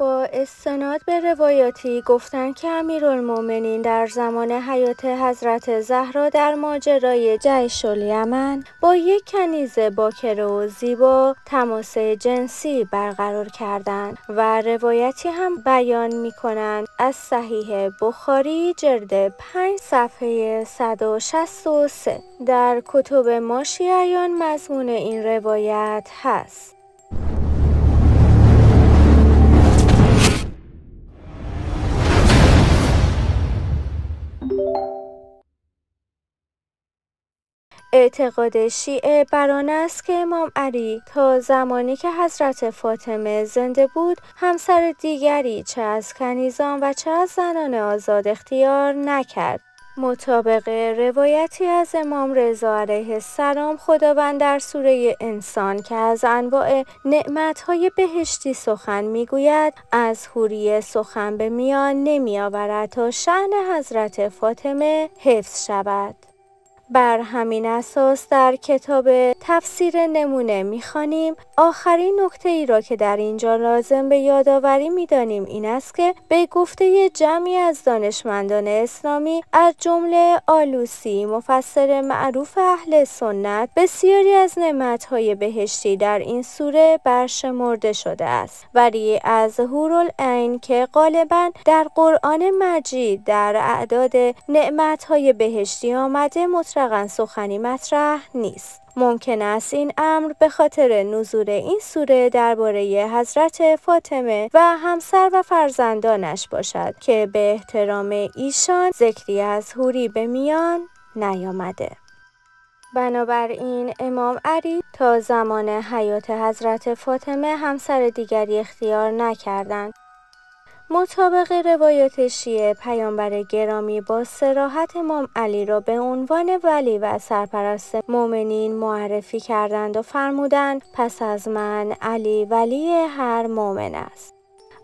با استناد به روایاتی گفتند که امیرالمومنین در زمان حیات حضرت زهرا در ماجرای جیش الیمن با یک کنیزه باکره و زیبا تماس جنسی برقرار کردند و روایتی هم بیان می‌کنند از صحیح بخاری جلد 5 صفحه 163 در کتب ما شیعیان مضمون این روایت هست. اعتقاد شیعه بر آن است که امام علی تا زمانی که حضرت فاطمه زنده بود همسر دیگری چه از کنیزان و چه از زنان آزاد اختیار نکرد. مطابق روایتی از امام رضا علیه السلام خداوند در سوره انسان که از انواع نعمت‌های بهشتی سخن میگوید از حوریه سخن به میان نمیآورد تا شأن حضرت فاطمه حفظ شود. بر همین اساس در کتاب تفسیر نمونه می‌خوانیم آخرین نکته ای را که در اینجا لازم به یادآوری می‌دانیم این است که به گفته جمعی از دانشمندان اسلامی از جمله آلوسی مفسر معروف اهل سنت بسیاری از نعمت‌های بهشتی در این سوره برشمرده شده است، ولی از حورالعین که غالباً در قرآن مجید در اعداد نعمت‌های بهشتی آمده مطلقاً سخنی مطرح نیست. ممکن است این امر به خاطر نزول این سوره درباره حضرت فاطمه و همسر و فرزندانش باشد که به احترام ایشان ذکری از حوری به میان نیامده. بنابراین امام علی تا زمان حیات حضرت فاطمه همسر دیگری اختیار نکردند. مطابق روایات شیعه پیامبر گرامی با صراحت امام علی را به عنوان ولی و سرپرست مؤمنین معرفی کردند و فرمودند پس از من علی ولی هر مؤمن است.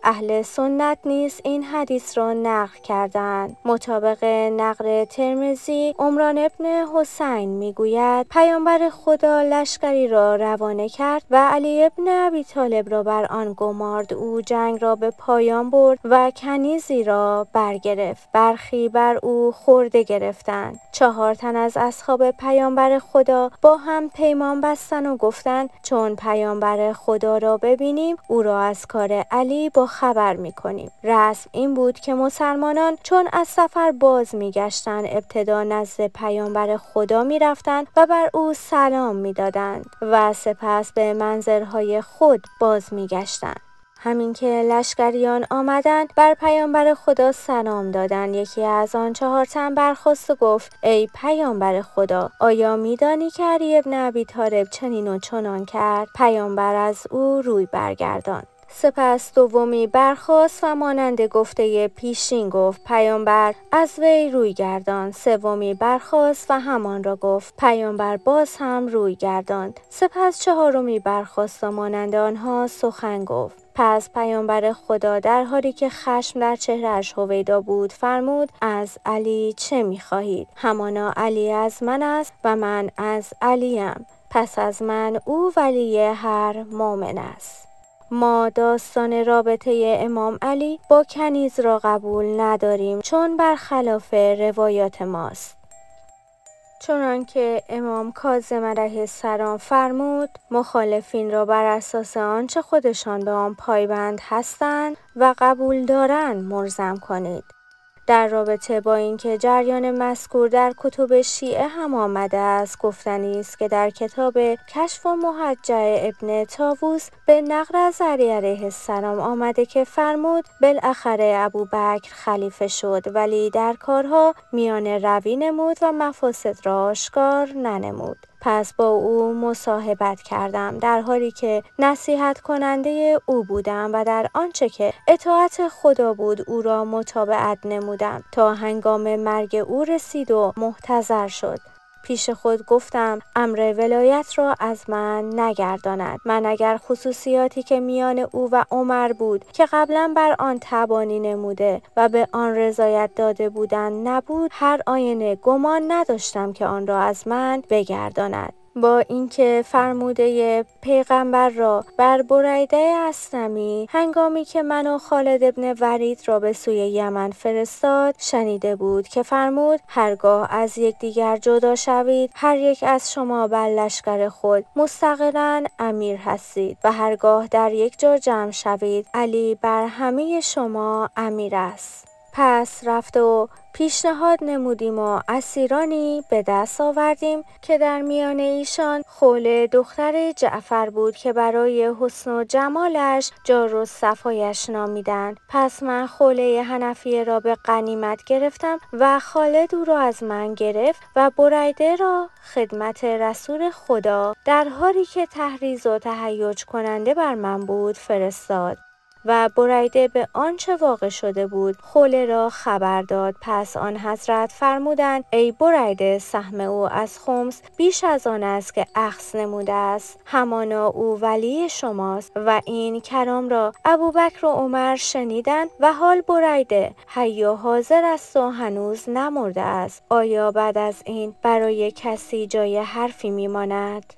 اهل سنت نیز این حدیث را نقل کردند. مطابق نقل ترمذی عمران ابن حسین میگوید پیامبر خدا لشکری را روانه کرد و علی ابن ابی طالب را بر آن گمارد. او جنگ را به پایان برد و کنیزی را برگرفت. برخی بر او خورده گرفتند. 4 تن از اصحاب پیامبر خدا با هم پیمان بستند و گفتند چون پیامبر خدا را ببینیم او را از کار علی با خبر می‌کنیم. رسم این بود که مسلمانان چون از سفر باز می‌گشتند ابتدا نزد پیامبر خدا می‌رفتند و بر او سلام می‌دادند و سپس به منزل‌های خود باز می‌گشتند. همین که لشکریان آمدند بر پیامبر خدا سلام دادند. یکی از آن 4 تن برخاست و گفت ای پیامبر خدا آیا می‌دانی که علی ابن ابی طالب چنین و چنان کرد؟ پیامبر از او روی برگرداند. سپس دومی برخاست و مانند گفته پیشین گفت پیامبر از وی روی گرداند. سومی برخاست و همان را گفت پیامبر باز هم روی گرداند. سپس 4می برخاست و مانند آنها سخن گفت. پس پیامبر خدا در حالی که خشم در چهره‌اش هویدا بود فرمود از علی چه می‌خواهید؟ همانا علی از من است و من از علیم. پس از من او ولی هر مؤمن است. ما داستان رابطه امام علی با کنیز را قبول نداریم چون برخلاف روایات ماست. چنانکه امام کاظم علیه السلام فرمود مخالفین را بر اساس آنچه خودشان به آن پایبند هستند و قبول دارند ملزم کنید. در رابطه با اینکه جریان مذکور در کتب شیعه هم آمده است گفتنی است که در کتاب کشف و محجه ابن طاووس به نقل از علی علیه السلام آمده که فرمود بالاخره ابوبکر خلیفه شد ولی در کارها میان روی نمود و مفاسد را آشکار ننمود. پس با او مصاحبت کردم در حالی که نصیحت کننده او بودم و در آنچه که اطاعت خدا بود او را متابعت نمودم تا هنگام مرگ او رسید و محتضر شد. پیش خود گفتم امر ولایت را از من نگرداند. من اگر خصوصیاتی که میان او و عمر بود که قبلا بر آن تبانی نموده و به آن رضایت داده بودند نبود هر آینه گمان نداشتم که آن را از من بگرداند. با اینکه فرموده پیغمبر را بر بریده اسلمی هنگامی که من و خالد ابن ولید را به سوی یمن فرستاد شنیده بود که فرمود هرگاه از یکدیگر جدا شوید هر یک از شما بر لشکر خود مستقلاً امیر هستید و هرگاه در یک جا جمع شوید علی بر همه شما امیر است. پس رفت و پیشنهاد نمودیم و اسیرانی به دست آوردیم که در میان ایشان خوله دختر جعفر بود که برای حسن و جمالش جارالصفایش نامیدند. پس من خوله حنفیه را به غنیمت گرفتم و خالد او را از من گرفت و بریده را خدمت رسول خدا در حالی که تحریض و تهیج کننده بر من بود فرستاد و بریده به آنچه واقع شده بود خوله را خبر داد. پس آن حضرت فرمودند ای بریده سهم او از خمس بیش از آن است که اخذ نموده است، همانا او ولی شماست. و این کلام را ابوبکر و عمر شنیدند و حال بریده حی و حاضر است و هنوز نمرده است. آیا بعد از این برای کسی جای حرفی میماند؟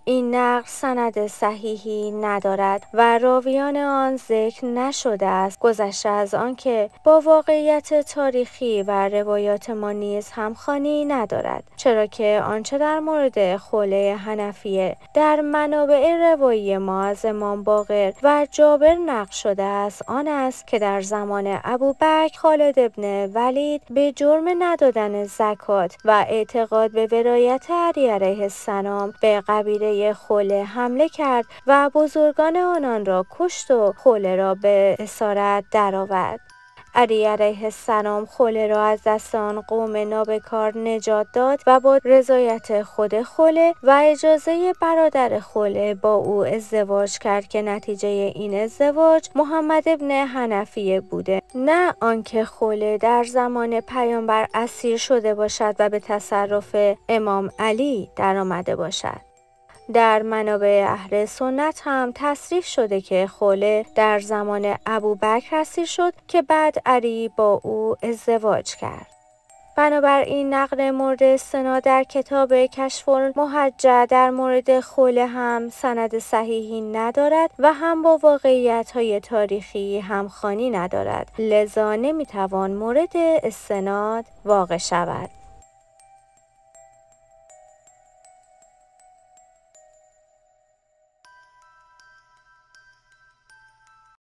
این نقل سند صحیحی ندارد و راویان آن ذکر نشده است گذشته از آنکه با واقعیت تاریخی و روایات ما نیز همخوانی ندارد، چرا که آنچه در مورد خوله حنفیه در منابع روایی ما از امام باقر و جابر نقل شده است آن است که در زمان ابوبکر خالد ابن ولید به جرم ندادن زکات و اعتقاد به ولایت علی علیه السلام به قبیله خوله حمله کرد و بزرگان آنان را کشت و خوله را به اسارت درآورد. علی علیه السلام خوله را از دست آن قوم نابکار نجات داد و با رضایت خود خوله و اجازه برادر خوله با او ازدواج کرد که نتیجه این ازدواج محمد ابن حنفیه بوده، نه آنکه خوله در زمان پیامبر اسیر شده باشد و به تصرف امام علی درآمده باشد. در منابع اهل سنت هم تصریح شده که خوله در زمان ابوبکر اسیر شد که بعد علی با او ازدواج کرد. بنابراین نقل مورد استناد در کتاب کشف المحجة در مورد خوله هم سند صحیحی ندارد و هم با واقعیت‌های تاریخی همخوانی ندارد، لذا نمیتوان مورد استناد واقع شود.